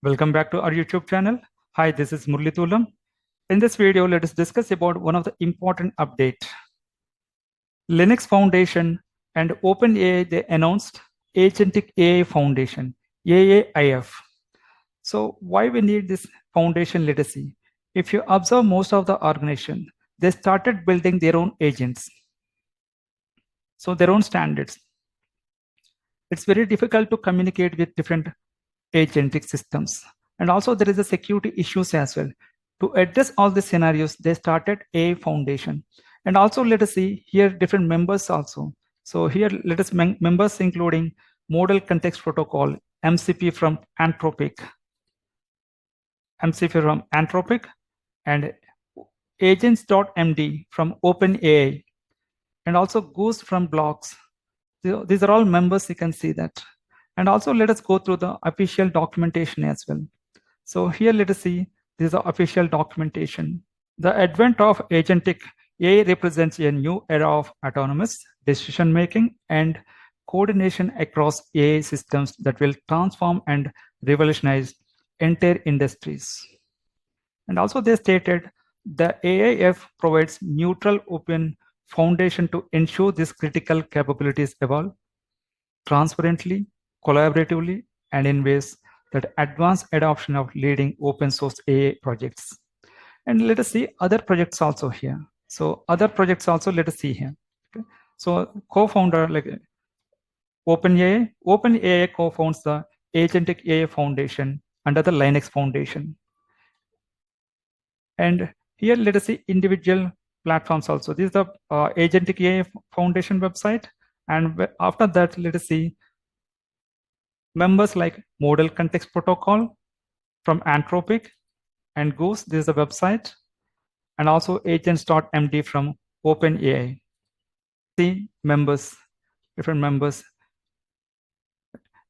Welcome back to our YouTube channel. Hi, this is Murli Tulam. In this video, let us discuss about one of the important update. Linux Foundation and OpenAI, they announced Agentic AI Foundation, AAIF. So why we need this foundation? Let us see. If you observe most of the organization, they started building their own agents. So their own standards. It's very difficult to communicate with different agentic systems. And also there is a security issues as well. To address all the scenarios, they started a foundation. And also let us see here different members also. So here let us members including Model Context Protocol, MCP from Anthropic, and agents.md from OpenAI, and also goose from blocks. These are all members, you can see that. And also let us go through the official documentation as well. So here let us see, this is the official documentation. The advent of agentic AI represents a new era of autonomous decision making and coordination across AI systems that will transform and revolutionize entire industries. And also they stated the AAIF provides neutral open foundation to ensure these critical capabilities evolve transparently, collaboratively, and in ways that advance adoption of leading open source AI projects. And let us see other projects also here. So other projects also let us see here. Okay. So co-founder like OpenAI co-founds the Agentic AI Foundation under the Linux Foundation. And here let us see individual platforms also. This is the Agentic AI Foundation website. And after that, let us see members like Model Context Protocol from Anthropic and Goose, this is the website, and also agents.md from OpenAI. See members, different members.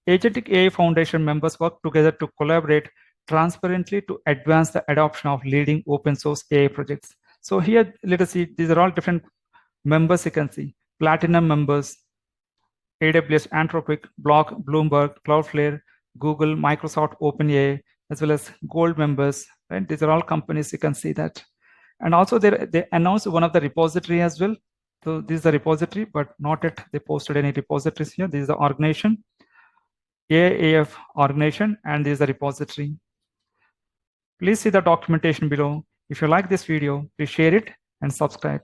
Agentic AI Foundation members work together to collaborate transparently to advance the adoption of leading open source AI projects. So here, let us see, these are all different members you can see. Platinum members, AWS, Anthropic, Block, Bloomberg, Cloudflare, Google, Microsoft, OpenAI, as well as gold members. Right? These are all companies, you can see that. And also they announced one of the repository as well. So this is the repository, but not yet they posted any repositories here. This is the organization, AAIF organization, and this is the repository. Please see the documentation below. If you like this video, please share it and subscribe.